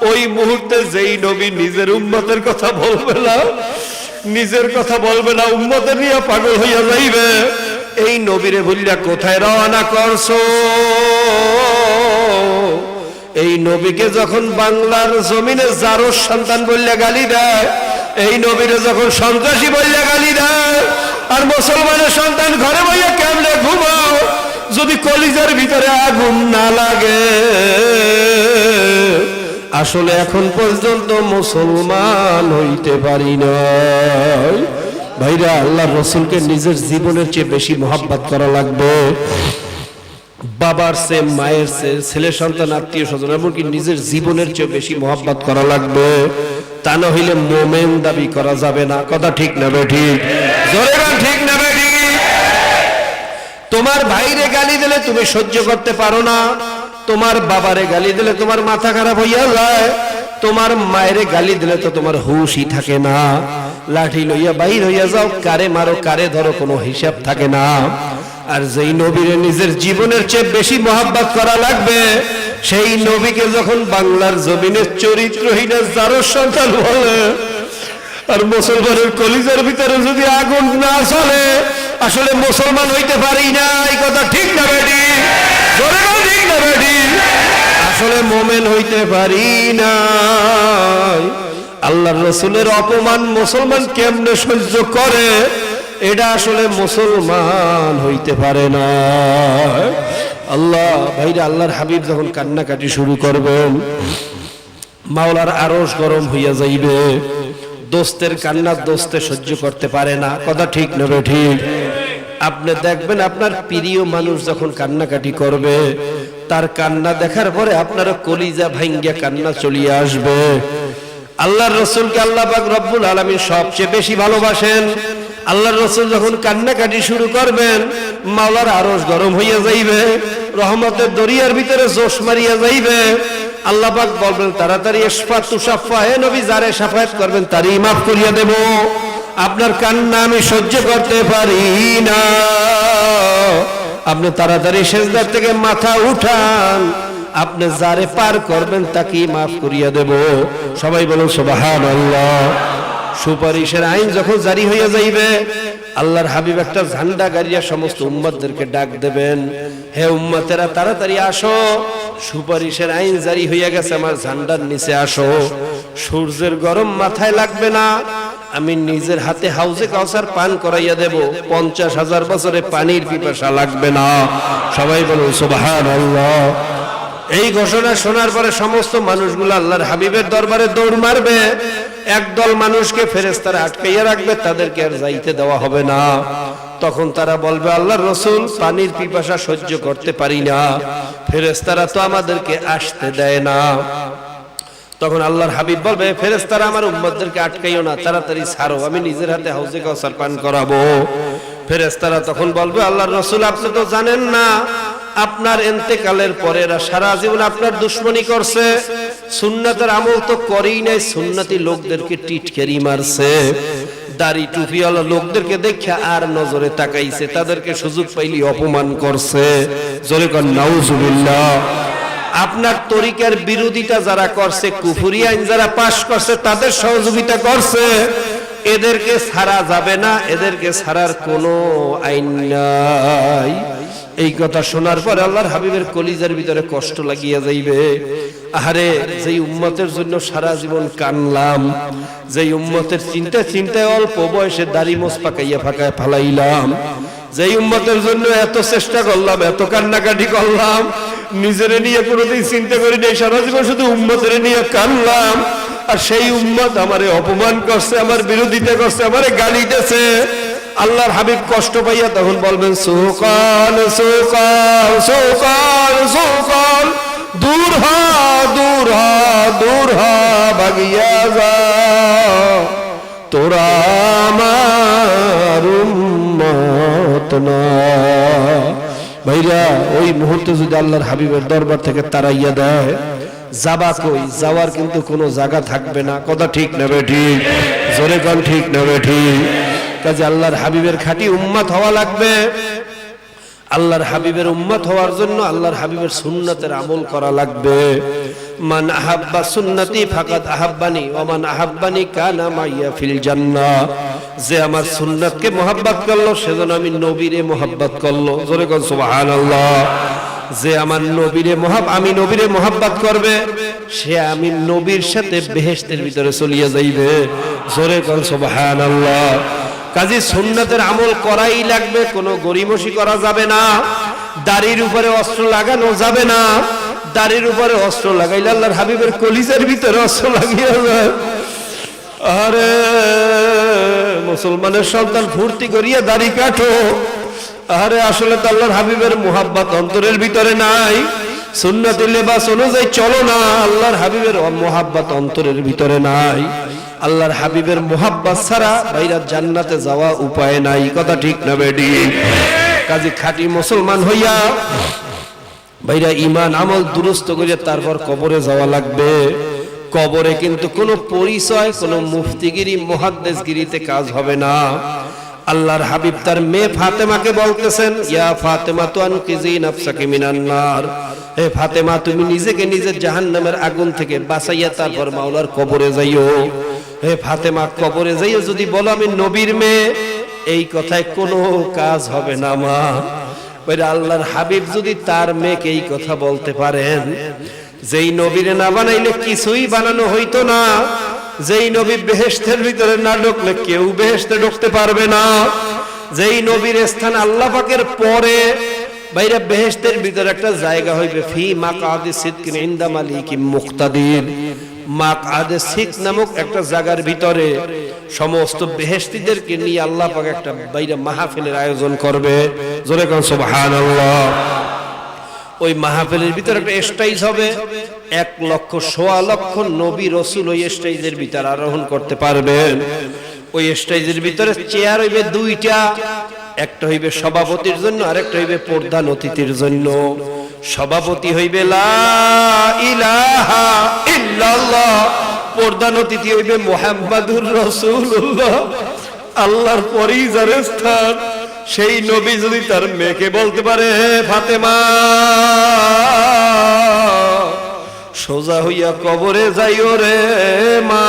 ওই মুহূর্তে যেই নবী নিজের উম্মতের কথা বলবে না, নিজের কথা বলবে না, উম্মতের নিয়ে পাগল হইয়া যাইবে। এই নবীরে বলিয়া কোথায় রওনা করছো? এই নবীকে যখন বাংলার জমিনে জারোর সন্তান বললে গালি দেয়, এই নবীরে যখন সন্ত্রাসী বললে গালি দেয়, আর মুসলমানের সন্তান ঘরে বইয়া কেমনে ঘুমাও যদি কলিজার ভিতরে আগুন না লাগে? আসলে এখন পর্যন্ত মুসলমান হইতে পারি নাই। ভাইরা, আল্লাহর রাসূলকে নিজের জীবনের চেয়ে বেশি মহব্বত করা লাগবে। বাবার চেয়ে, মায়ের চেয়ে, ছেলে সন্তান, আত্মীয় স্বজন, এমনকি নিজের জীবনের চেয়ে বেশি মহব্বত করা লাগবে। তা না হইলে মোমেন দাবি করা যাবে না। কথা ঠিক না বেঠিক? জোরে বল, ঠিক না বেঠিক? তোমার ভাইরে গালি দিলে তুমি সহ্য করতে পারো না, তোমার বাবারে গালি দিলে তোমার মাথা খারাপ হইয়া যায়, তোমার মায়েরে গালি দিলে তো তোমার হুশই থাকে না। লাঠি লইয়া বাইর হইয়া যাও, কারে মারো কারে ধরো কোনো হিসাব থাকে না। আর যেই নবীরে নিজের জীবনের চেয়ে বেশি মহব্বত করা লাগবে, সেই নবীকে যখন বাংলার জমিনের চরিত্রহীন জারোর সন্তান বলে, আর মুসলমানের কলিজার ভিতরে যদি আগুন না চলে, আসলে মুসলমান হইতে পারি না। এই কথা ঠিক না বেটি? জোরে বল, ঠিক না বেটি? আসলে মোমেন হইতে পারি না। আল্লাহর রাসূলের অপমান মুসলমান কেমনে সহ্য করে, এটা আসলে মুসলমান হইতে পারে না। আল্লাহ ভাইরা, আল্লাহর হাবিব যখন কান্নাকাটি শুরু করবেন, মাওলার আরশ গরম হইয়া যাইবে। দোস্তের কান্না দোস্তে সহ্য করতে পারে না। কথা ঠিক না ঠিক? আপনি দেখবেন আপনার প্রিয় মানুষ যখন কান্নাকাটি করবে, তার কান্না দেখার পরে আপনার কলিজা ভাঙ্গিয়া কান্না চলিয়ে আসবে। আল্লাহর রাসূলকে আল্লাহ পাক রব্বুল আলামিন সবচেয়ে বেশি ভালোবাসেন। আল্লাহর রাসূল যখন কান্নাকাটি শুরু করবেন, মাওলার আরশ গরম হইয়া যাইবে, রহমতের দরিয়ার ভিতরে জোশ মারিয়া যাইবে। আল্লাহ পাক বলবেন তাড়াতাড়ি ইশফা তুশাফা, হে নবী যারে শাফায়াত করবেন তারই মাফ করিয়া দেব। আপনার কান্না আমি সহ্য করতে পারি না, আপনি তাড়াতাড়ি সিজদা থেকে মাথা উঠান, আপনি যারে পার করবেন তাকেই মাফ করিয়া দেব। সবাই বলুন সুবহানাল্লাহ। সুপারিশের আইন যখন জারি হইয়া যাইবে, আল্লাহর হাবিব একটা ঝান্ডা গাড়িয়া সমস্ত উম্মতদেরকে ডাক দেবেন, হে উম্মতেরা তাড়াতাড়ি আসো, সুপারিশের আইন জারি হইয়া গেছে, আমার ঝান্ডার নিচে আসো। সূর্যের গরম মাথায় লাগবে না, আমি নিজের হাতে হাউজে কাউসার পান করাইয়া দেব, 50,000 বছরে পানির পিপাসা লাগবে না। সবাই বলুন সুবহানাল্লাহ। এই ঘোষণা শোনার পরে সমস্ত মানুষগুলো আল্লাহর হাবিবের দরবারে দৌড় মারবে। একদল মানুষকে ফেরেশতারা আটকাইয়া রাখবে, তাদেরকে আর যাইতে দেওয়া হবে না। তখন তারা বলবে, আল্লাহর রাসূল পানির পিপাসা সহ্য করতে পারি না, ফেরেশতারা তো আমাদেরকে আসতে দেয় না। তখন আল্লাহর হাবিব বলবে, ফেরেশতারা আমার উম্মতদেরকে আটকাইও না, তাড়াতাড়ি ছাড়ো, আমি নিজের হাতে হাউজে কাউসার পান করাবো। ফেরেশতারা তখন বলবে, আল্লাহর রাসূল আপনি তো জানেন না, আপনার ইন্তেকালের পরে এরা সারা জীবন আপনার দুশমনি করছে, সুন্নাতের আমল তো করেই নাই, সুন্নতি লোকদেরকে টিটকারি মারছে, দাড়ি টুপিওয়ালা লোকদেরকে দেখে আর নজরে তাকাইছে, তাদেরকে সুযোগ পাইলি অপমান করছে। জোরে কোন নাউজুবিল্লাহ। আপনার তরিকার বিরোধিতা যারা করছে, কুফরি আইন যারা পাশ করছে, তাদের সহযোগিতা করছে, এদেরকে ছাড়া যাবে না, এদেরকে ছাড়ার কোনো আইন নাই। এই কথা শোনার পর আল্লাহর হাবিবের কলিজার ভিতরে কষ্ট লাগিয়া যাইবে। আরে যেই উম্মতের জন্য সারা জীবন কানলাম, যেই উম্মতের চিন্তায় অল্প বয়সে দাড়ি মোছ পাকাইয়া ফাঁকায় ফালাইলাম, যেই উম্মতের জন্য এত চেষ্টা করলাম, এত কান্নাকাটি করলাম, নিজের নিয়ে কোনোদিন চিন্তা করি নাই, সারা জীবন শুধু উম্মতের নিয়ে কানলাম, আর সেই উম্মত আমারে অপমান করছে, আমার বিরোধিতা করছে, আমারে গালি দিয়েছে। আল্লাহর হাবিব কষ্ট পাইয়া তখন বলবেন, সুকাল সুকাল সুকাল সুকাল, দূর হ দূর হ দূর হ, ভাগিয়া যা, তোরা আমার উম্মত না। ভাইরা, ওই মুহূর্তে যদি আল্লাহর হাবিবের দরবার থেকে তাড়াইয়া দেয়, যাবা কই, যাওয়ার কিন্তু কোনো জায়গা থাকবে না। কথা ঠিক না বেঠিক? জোরে কোন ঠিক না বেঠিক? কাজে আল্লাহর হাবিবের খাঁটি উম্মত হওয়া লাগবে। আল্লাহর হাবিবের উম্মত হওয়ার জন্য আল্লাহর হাবিবের সুন্নতের আমল করা লাগবে। মান আহাব্বা সুন্নতি ফাকাদ আহাব্বানি ওয়া মান আহাব্বানি কানা মাইয়া ফিল জান্নাহ। যে আমার সুন্নতকে মোহাব্বত করলো সেজন্য আমি নবীরে মোহাব্বত করলো। জোরে কোন সুবহানাল্লাহ। যে আমার নবীরে আমি নবীরে মোহাব্বত করবে সে আমি নবীর সাথে বেহেশতের ভিতরে চলিয়ে যাইবে। জোরে কোন সুবহানাল্লাহ। কাজী সুন্নতের আমল করাই লাগবে, কোনো গরিমসি করা যাবে না। দাড়ির উপরে অস্ত্র লাগানো যাবে না। দাড়ির উপরে অস্ত্র লাগাইলে আল্লাহর হাবিবের কলিজার ভিতরে অস্ত্র লাগিয়ে যায়। আরে মুসলমানের সন্তান ফুর্তি করিয়া দাড়ি কাটো, আরে আসলে তো আল্লাহর হাবিবের মুহাব্বত অন্তরের ভিতরে নাই। সুন্নতি লেবাস অনুযায়ী চলো না, আল্লাহর হাবিবের মুহাব্বত অন্তরের ভিতরে নাই। আল্লাহর হাবিবের মুহাব্বত ছাড়া বাইরা জান্নাতে যাওয়া উপায় নাই। কথা ঠিক না বেডি? কাজী খাঁটি মুসলমান হইয়া বাইরা ইমান আমল দুরুস্ত করে তারপর কবরে যাওয়া লাগবে। কবরে কিন্তু কোনো পরিচয়, কোনো মুফতিগিরি মুহাদ্দিসগিরিতে কাজ হবে না। আল্লাহর হাবিব তার মেয়ে ফাতেমাকে বলতেছেন, ইয়া ফাতেমা তু আনকিজি নাফসাকি মিনান নার। হে ফাতেমা, তুমি নিজেকে নিজের জাহান্নামের আগুন থেকে বাঁচাইয়া তারপর মাওলার কবরে যাইও। হে ফাতেমা, কবরে যাইও যদি বলো আমি নবীর মেয়ে, এই কথায় কোনো কাজ হবে না মা। ওই আল্লাহর হাবিব যদি তার মেয়েকে এই কথা বলতে পারেন, যেই নবীরে না বানাইলে কিছুই বানানো হইতো না। যেই নবী বেহেশতের ভিতরে না ঢুকলে কেউ বেহেশতে ঢুকতে পারবে না। যেই নবীর স্থান আল্লাহ পাকের পরে বাইরে বেহেশতের ভিতরে একটা জায়গা হইবে, ফি মাকআদি সিদকিন ইনদা মালিকিম মুক্তাদির। মাকআদে সিদক নামক একটা জায়গার ভিতরে সমস্ত বেহেশতীদেরকে নিয়ে আল্লাহ পাক একটা বাইরে মাহফিলের আয়োজন করবে। জোরে কোন সুবহানাল্লাহ। ওই মাহফিলের ভিতরে একটা স্টেজ হবে, 1,00,000 নবী রাসূল ওই স্টেজের ভিতরে আরোহণ করতে পারবেন। ওই স্টেজের ভিতরে চেয়ার হইবে 2টা, একটা হইবে সভাপতির জন্য, আরেকটা হইবে প্রধান অতিথির জন্য। সভাপতি হইবে লা ইলাহা ইল্লাল্লাহ, প্রধান অতিথি হইবে মুহাম্মাদুর রাসূলুল্লাহ। আল্লাহর পরেই যার স্থান, সেই নবী যদি তার মেয়েকে বলতে পারে, হে ফাতেমা সোজা হইয়া কবরে যাইও রে মা,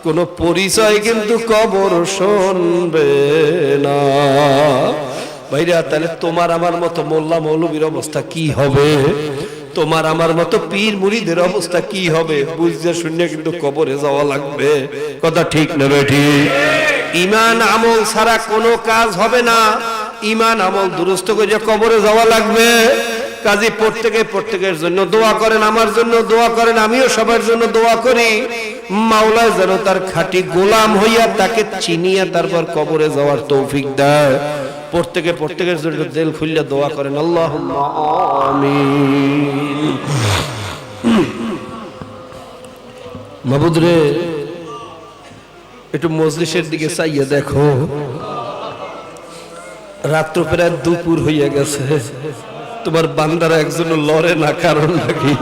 কোন পরিচয় কিন্তু কবর শুনবে না। ভাইরা, তাহলে তোমার আমার মতো মোল্লা মৌলবীর অবস্থা কি হবে? তোমার আমার মতো পীর মুরিদের অবস্থা কি হবে? বুঝতে শুনে কিন্তু কবরে যাওয়া লাগবে। কথা ঠিক না ঠিক? ঈমান আমল ছাড়া কোনো কাজ হবে না। ঈমান আমল দুরুস্ত করে কবরে যাওয়া লাগবে। কাজী প্রত্যেকের জন্য দোয়া করেন, আমার জন্য দোয়া করেন, আমিও সবার জন্য দোয়া করি। মাওলা যেন তার খাঁটি গোলাম হইয়া তাকে চিনিয়া তারপর কবরে যাওয়ার তৌফিক দেয়। প্রত্যেকের জন্য দিল খুলে দোয়া করেন। আল্লাহুম্মা আমিন। মাবুদ রে, একটু মজলিসের দিকে চাইয়া দেখো, রাত্র প্রায় দুপুর হইয়া গেছে, তোমার বান্দারা একজন লড়ে না, কারণ নাকি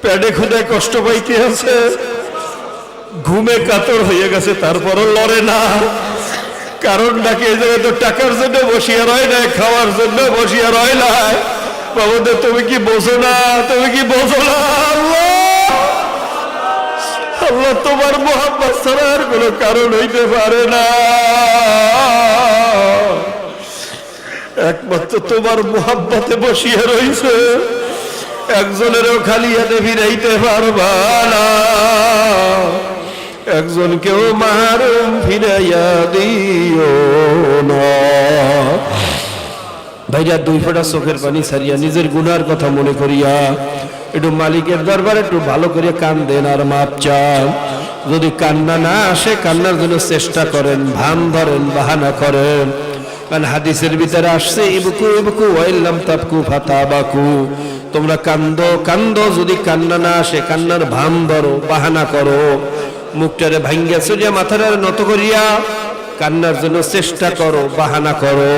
পেটে খুদায় কষ্ট পাইতে আছে, ঘুমে কাতর হয়ে গেছে, তারপরও লড়ে না। কারণ নাকি এই জায়গায় তো টাকার জন্য বসিয়া রয় না, খাওয়ার জন্য বসিয়া রয় না। বাবুদের তুমি কি বোঝো না? তুমি কি বোঝো না? আল্লাহ তোমার মুহাব্বত ছাড়া আর কোনো কারণ হইতে পারে না। একমাত্র তোমার মুহাব্বতে বসিয়া রইছে, একজনেরও খালি হাতে ফিরাইতে পারবা না, একজনকেও মাহরুম ফিরাইয়া দিও না। ভাইরা, 2 ফোঁটা চোখের পানি ছাড়িয়া নিজের গুনার কথা মনে করিয়া একটু মালিকের দরবারে একটু ভালো করে কান দেন আর মাপ চান। যদি কান্না না আসে, কান্নার জন্য চেষ্টা করেন, ভান ধরেন, বাহানা করেন। কারণ হাদিসের ভিতরে আসছে, ইবকু ইবকু ওয়াইল্লাম তাবকু ফাতাবাকু। তোমরা কান্দো কান্দো, যদি কান্না না আসে কান্নার ভান ধরো, বাহানা করো। মুখটারে ভাঙ্গিয়া চলিয়া মাথাটা নত করিয়া কান্নার জন্য চেষ্টা করো, বাহানা করো।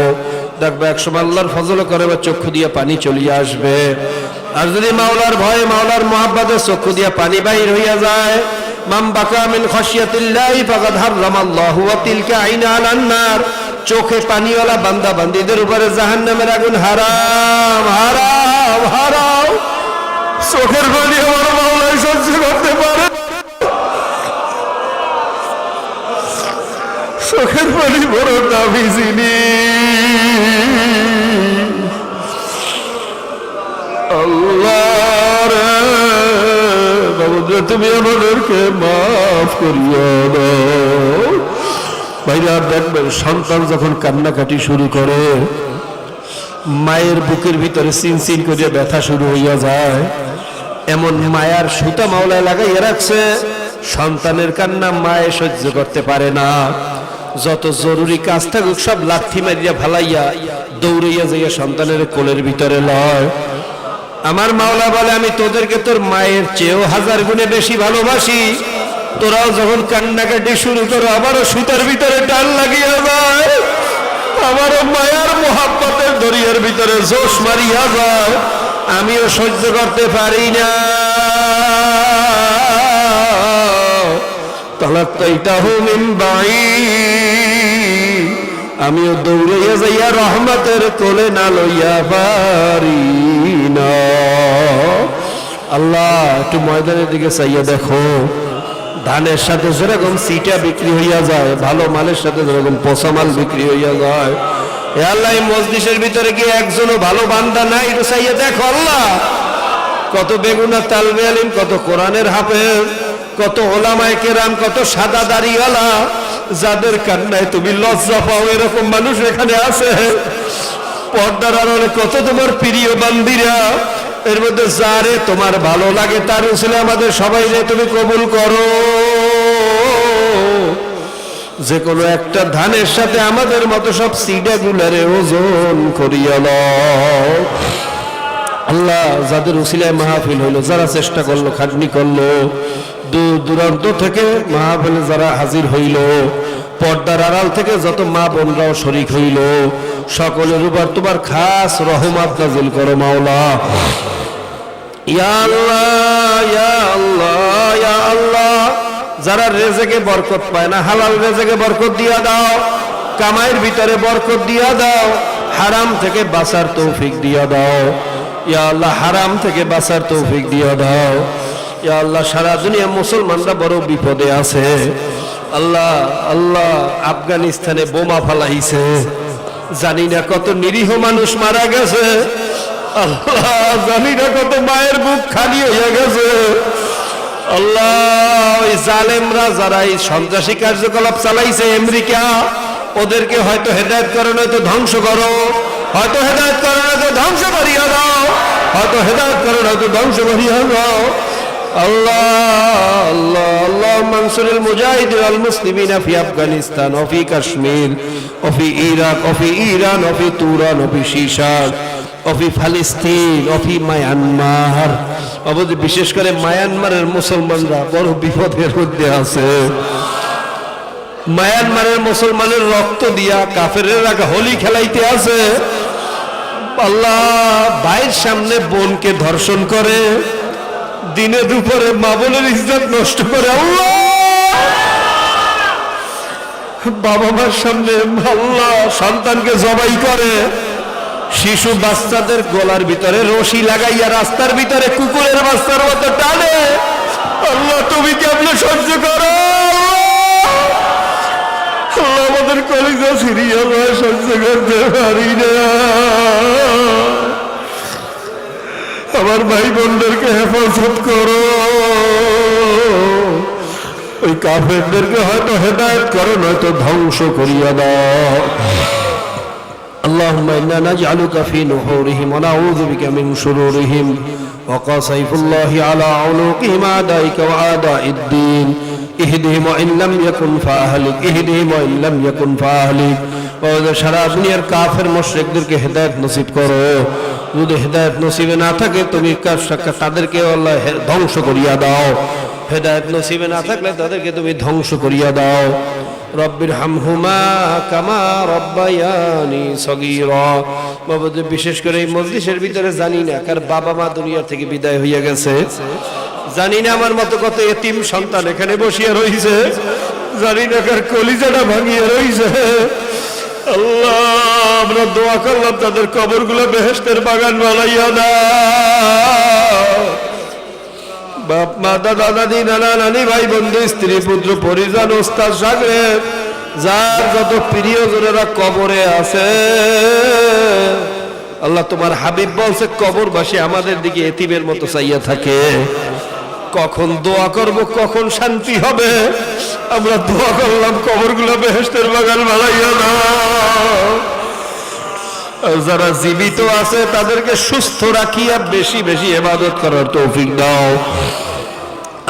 দেখবে একসময় আল্লাহর ফজল করে বা চক্ষু দিয়া পানি চলিয়া আসবে। আর যদি মাওলার ভয়ে মাওলার মুহাব্বতে চক্ষু দিয়া পানি বাইর হইয়া যায়, মান বাকা মিন খাশিয়াতিল্লাহি ফাকাদ হারামাল্লাহু ওয়া তিলকা আইনা আলান নার, চোখে পানিওয়ালা বান্দা বান্দীদের উপরে জাহান্নামের আগুন হারাম হারাম হারাম। চোখের পানি আমার মাওলাই সহ্য করতে পারে, চোখের পানি বড় দামি জিনিস। আল্লাহ রে বাবুরে তুমি আমাদেরকে মাফ করিয়া দাও। ভাইরা দেখবেন সন্তান যখন কান্নাকাটি শুরু করে, মায়ের বুকের ভিতরে চিনচিন করে ব্যথা শুরু হইয়া যায়। এমন মায়ার সুতা মাওলায় লাগাইয়া রাখছে, সন্তানের কান্না মায়ে সহ্য করতে পারে না। যত জরুরি কাজ থাকুক সব লাথি মারিয়া ফালাইয়া দৌড়াইয়া যাইয়া সন্তানের কোলের ভিতরে লয়। আমার মাওলা বলে, আমি তোদেরকে তোর মায়ের চেয়েও 1000 গুণে বেশি ভালোবাসি। তোরাও যখন কান্নাকাটি শুরু করো, আবারও সুতার ভিতরে টান লাগিয়া যায়, আমারও মায়ার মোহাব্বতের দরিয়ার ভিতরে জোশ মারিয়া যায়, আমিও সহ্য করতে পারি না। তালাক্তাইতাহু মিন বাঈদ, আমিও দৌড়াইয়া যাইয়া রহমতের কোলে না লইয়া পারি না। আল্লাহ একটু ময়দানের দিকে চাইয়া দেখো, ধানের সাথে যেরকম সিটা বিক্রি হইয়া যায়, ভালো মালের সাথে যেরকম পচা মাল বিক্রি হইয়া যায়, এ আল্লাহ এই মজলিসের ভিতরে গিয়ে একজনও ভালো বান্দা নাই, একটু চাইয়া দেখো। আল্লাহ কত বেগুনা তালবে আলিম, কত কোরআনের হাফেজ, কত ওলামায়ে কেরাম, কত সাদা দাড়িওয়ালা, যাদের কান্নায় তুমি লজ্জা পাও, এরকম মানুষ এখানে আছে। পর্দার আড়ালে কত তোমার প্রিয় বান্দিরা, এর মধ্যে যারে তোমার ভালো লাগে তার উসিলে আমাদের সবাই যে তুমি কবুল করো। যে কোনো একটা ধানের সাথে আমাদের মতো সব সিডা গুলারে ওজন করিয়া লও। আল্লাহ যাদের উসিলায় মাহফিল হইলো, যারা চেষ্টা করলো, খাটনি করলো, দূর দূরান্ত থেকে মাহফিলে যারা হাজির হইল, পর্দার আড়াল থেকে যত মা বোনরাও শরীক হইল, সকলের উপর তোমার খাস রহমত নাজিল করো মাওলা। ইয়া আল্লাহ ইয়া আল্লাহ ইয়া আল্লাহ, যারা রেজেকে বরকত পায় না, হালাল রেজেকে বরকত দিয়া দাও, কামাইয়ের ভিতরে বরকত দিয়া দাও, হারাম থেকে বাঁচার তৌফিক দিয়া দাও। ইয়া আল্লাহ হারাম থেকে বাঁচার তৌফিক দিয়া দাও। ইয়া আল্লাহ সারা দুনিয়া মুসলমানরা বড় বিপদে আছে। আল্লাহ আল্লাহ আফগানিস্তানে বোমা ফালাইছে, জানি না কত নিরীহ মানুষ মারা গেছে। আল্লাহ জানি না কত মায়ের বুক খালি হয়ে গেছে। আল্লাহ ওই জালেমরা যারা এই সন্ত্রাসী কার্যকলাপ চালাইছে আমেরিকা, ওদেরকে হয়তো হেদায়েত করো, নয়তো ধ্বংস করো, হয়তো হেদায়েত করো, নয়তো ধ্বংস করিয়া দাও, হয়তো হেদায়েত করো, নয়তো ধ্বংস করিয়া দাও। আল্লাহ আল্লাহ আল্লাহ মানসুরুল মুজাহিদিন ওয়াল মুসলিমিনা ফি আফগানিস্তান ওয়া ফি কাশ্মীর ওয়া ফি ইরাক ওয়া ফি ইরান ওয়া ফি তুরান ওয়া ফি শিশার ওয়া ফি ফিলিস্তিন ওয়া ফি মায়ানমার। অবশ্যই বিশেষ করে মায়ানমারের মুসলমানরা বড় বিপদের মধ্যে আছে। মায়ানমারের মুসলমানের রক্ত দিয়া কাফেররা হোলি খেলাইতে আছে। আল্লাহ ভাইয়ের সামনে বোনকে ধর্ষণ করে, দিনে দুপুরে মা বোনের ইজ্জত নষ্ট করে। আল্লাহ বাবা মার সামনে আল্লাহ সন্তানকে জবাই করে, শিশু বাচ্চাদের গলার ভিতরে রশি লাগাইয়া রাস্তার ভিতরে কুকুরের বাচ্চার মতো টানে। আল্লাহ তুমি কেমনে সহ্য করো? আল্লাহ আমাদের কলিজা ছিড়িয়া সহ্য করতে পারি না। আমার ভাই বোনদেরকে হেফাজত করো, ওই কাফেরদেরকে হয়তো হেদায়েত করো, নয়তো ধ্বংস করিয়া দাও। اللهم إنا نجعلك في نحورهم ونعوذ بك من شرورهم وقى سيف الله على عنقهم أعدائك وأعداء الدين اهدهم وإن لم يكن فأهلك اهدهم وإن لم يكن فأهلك। সারা দুনিয়ার কাফের মুশরিকদেরকে হেদায়েত নসিব করো, যদি হেদায়েত নসিবে না থাকে তুমি তাদেরকে আল্লাহ ধ্বংস করিয়া দাও, হেদায়েত নসিবে না থাকলে তাদেরকে তুমি ধ্বংস করিয়া দাও। রব্বিরহামহুমা কামা রব্বায়ানি সগীরা। বাবা, বিশেষ করে এই মজলিসের ভিতরে জানি না কার বাবা মা দুনিয়া থেকে বিদায় হইয়া গেছে, জানি না আমার মতো কত এতিম সন্তান এখানে বসিয়া রইছে, জানি না কার কলিজাটা ভাঙিয়া রইছে। আল্লাহ, আমরা দোয়া করলাম তাদের কবরগুলো বেহেশতের বাগান বানাইয়া দাও। বাপ মা দাদা দাদি নানা নানি ভাই বন্ধু স্ত্রী পুত্র পরিজন ওস্তাদ সাগরেদ যার যত প্রিয়জনেরা কবরে আছে, আল্লাহ তোমার হাবিব বলছে কবরবাসী আমাদের দিকে এতিমের মতো চাইয়া থাকে। কখন দোয়া করব, কখন শান্তি হবে। আমরা দোয়া করলাম কবরগুলো বেহেশতের বাগান বানাইয়া দাও। যারা জীবিত আছে তাদেরকে সুস্থ রাখিয়া বেশি বেশি ইবাদত করার তৌফিক দাও।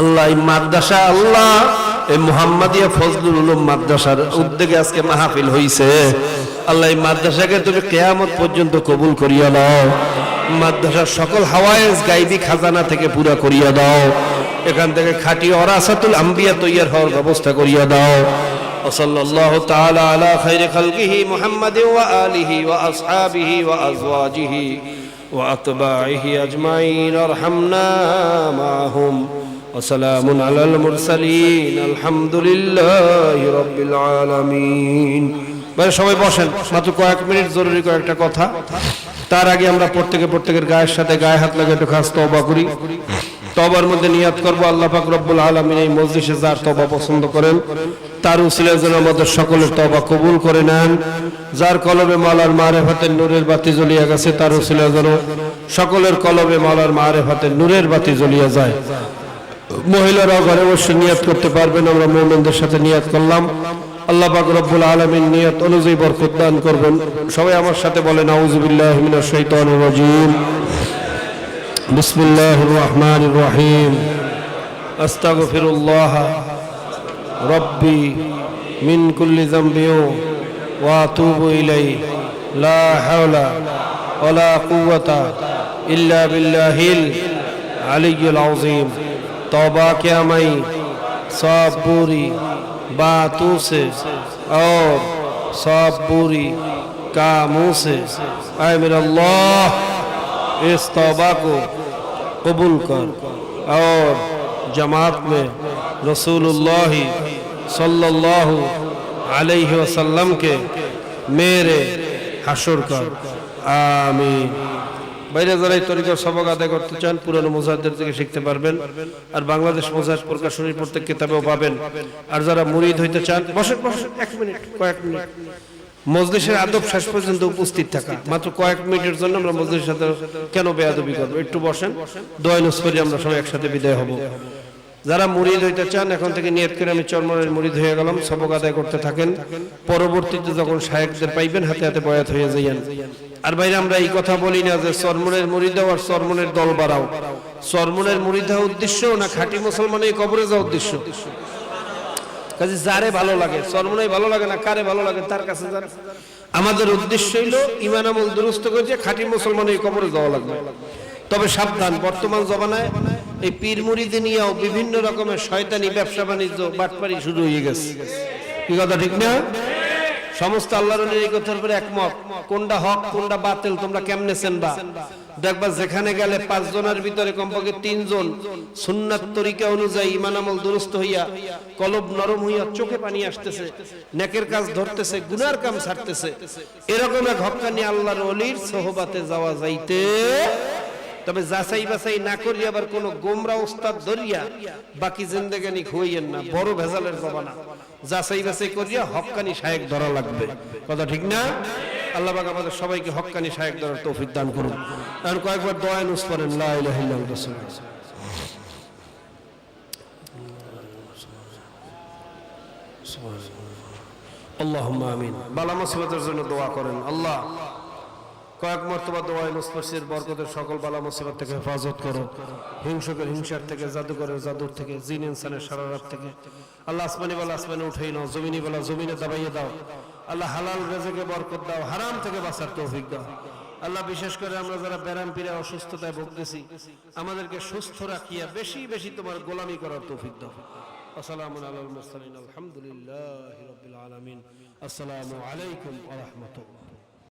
আল্লাহ এই মাদ্রাসা, আল্লাহ এই মুহাম্মাদিয়া ফজলুল উলুম মাদ্রাসার উদ্যোগে আজকে মাহফিল হইছে, আল্লাহ এই মাদ্রাসাকে তুমি কিয়ামত পর্যন্ত কবুল করিয়া দাও। মাদ্রাসার সকল হাওয়ায়েজ গায়বী খাজানা থেকে পুরা করিয়া দাও। এখান থেকে খাঁটি ওরাসাতুল আম্বিয়া তৈয়ার হওয়ার ব্যবস্থা করিয়া দাও। ওয়াসাল্লাল্লাহু তাআলা আলা খায়রি খালকিহি মুহাম্মাদিন ওয়া আলিহি ওয়া আসহাবিহি ওয়া আজওয়াজিহি ওয়া আতবাইহি আজমাইন আরহামনা মাহুম ওয়া সালামুন আলাল মুরসালিন আলহামদুলিল্লাহি রাব্বিল আলামিন। ভাই সবাই বসেন, মাত্র কয়েক মিনিট জরুরি কয়েকটা কথা। তার আগে আমরা প্রত্যেকের গায়ের সাথে গায়ে হাত লাগিয়ে একটু খাস তওবা করি। তওবার মধ্যে নিয়াত করব আল্লাহ পাক রব্বুল আলামিন এই মজলিসে যার তওবা পছন্দ করেন তার উসিলায় যেন আমাদের সকলের তওবা কবুল করে নেন। যার কলবে মাওলার মারিফাতের নূরের বাতি জ্বলিয়া গেছে তার উসিলায় যেন সকলের কলবে মাওলার মারিফাতের নূরের বাতি জ্বলিয়া যায়। মহিলারাও ঘরে বসে নিয়াত করতে পারবেন। আমরা মুমিনদের সাথে নিয়াত করলাম, আল্লাহ পাক রব্বুল আলামিন নিয়ত অনুযায়ী বরকত দান করবেন। সবাই আমার সাথে বলেন আউযু বিল্লাহি মিনাশ শাইতানির রাজীম, বিসমিল্লাহির রহমানির রহিম, আস্তাগফিরুল্লাহ রাব্বি মিন কুল্লি যামবিন ওয়া আতুবু ইলাইহি লা হাওলা ওয়ালা কুওয়াতা ইল্লা বিল্লাহিল আলিয়্যিল আযীম। तौबा क्या मई सब पूरी बातों से और सब पूरी कामों से, ऐ मेरे अल्लाह इस तौबा को कबूल कर और जमात में रसूलुल्लाह सल्लल्लाहु अलैहि वसल्लम के मेरे हशर कर, आमीन। বাইরে যারা এই তরিকার সবক আদায় করতে চান পুরানো মুজাহিদদের থেকে শিখতে পারবেন, আর বাংলাদেশ মুজাহিদ প্রকাশনীর প্রত্যেক কিতাবেও পাবেন। আর যারা মুরিদ হইতে চান বসেন বসেন, এক মিনিট কয়েক মিনিট মজলিসের আদব শেষ পর্যন্ত উপস্থিত থাকা। মাত্র কয়েক মিনিটের জন্য আমরা মজলিসের সাথে কেন বেয়াদবি করবো? একটু বসেন, দোয়া নুস করে আমরা সবাই একসাথে বিদায় হব। যারা মুরিদ হইতে চান এখন থেকে নিয়ত করে আমি চরমনের মুরিদ হয়ে গেলাম, সবক আদায় করতে থাকেন। পরবর্তীতে যখন শায়েখদের পাইবেন হাতে হাতে বয়াত হয়ে যাইয়েন। আর ভাইরা আমরা এই কথা বলি না যে চরমনের মুরিদ হও আর চরমনের দল বাড়াও। চরমনের মুরিদ হওয়া উদ্দেশ্য না খাঁটি মুসলমানের কবরে যাওয়া উদ্দেশ্য। কাজে যারে ভালো লাগে, চরমনে ভালো লাগে না কারে ভালো লাগে তার কাছে যান। আমাদের উদ্দেশ্য হইল ঈমান আমল দুরুস্ত করে যে খাঁটি মুসলমানের কবরে যাওয়া লাগবে। তবে সাবধান, বর্তমান জমানায় এই পীর মুরিদি নিয়েও বিভিন্ন রকমের শয়তানি ব্যবসা বাণিজ্য বাটপারি শুরু হয়ে গেছে। কি কথা ঠিক না? সমস্ত আল্লাহর এই কথার উপরে একমত। কোনটা হক কোনটা বাতিল তোমরা কেমনে চেনবা? দেখবা যেখানে গেলে 5 জনের ভিতরে কমপক্ষে 3 জন সুন্নাত তরিকা অনুযায়ী ঈমান আমল দুরুস্ত হইয়া কলব নরম হইয়া চোখে পানি আসতেছে, নেকের কাজ ধরতেছে, গুনার কাম ছাড়তেছে। এরকম এক হক্কানি আল্লাহর ওলির সোহবাতে যাওয়া যাইতে, তবে যাচাই বাছাই না করিয়া আবার কোন গোমরা উস্তাদ ধরিয়া বাকি জিন্দেগানি খুইয়েন না, বড় ভেজালের জমানা। যাচাই বাছাই করিয়া হক্কানি শায়েখ ধরা লাগবে। কথা ঠিক না? আল্লাহ পাক আমাদের সবাইকে হক্কানি শায়েখ ধরার তৌফিক দান করুন। আর কয়েকবার দোয়া নুস করেন লা ইলাহা ইল্লাল্লাহ রাসূলুল্লাহ। আল্লাহুম্মা আমিন। বালা মুসিবতের জন্য দোয়া করেন। আল্লাহ কয়েক মর্তবা দোয়া নুসফাসির বরকতের সকল বালা মুসিবত থেকে হেফাজত করো। হিংসকের হিংসার থেকে, জাদুকরের জাদুর থেকে, জিন ইনসানের শারারাত থেকে আল্লাহ আসমানি বালা আসমানে উঠাই নাও, জমিনি বালা জমিনে দাবাইয়ে দাও। আল্লাহ হালাল রিজকে বরকত দাও, হারাম থেকে বাঁচার তৌফিক দাও। আল্লাহ বিশেষ করে আমরা যারা ব্যারাম পীড়া অসুস্থতায় ভুগতেছি আমাদেরকে সুস্থ রাখিয়া বেশি বেশি তোমার গোলামি করার তৌফিক দাও। আসসালামু আলাল মুরসালিন আলহামদুলিল্লাহি রাব্বিল আলামিন। আসসালামু আলাইকুম ওয়া রাহমাতুল্লাহ।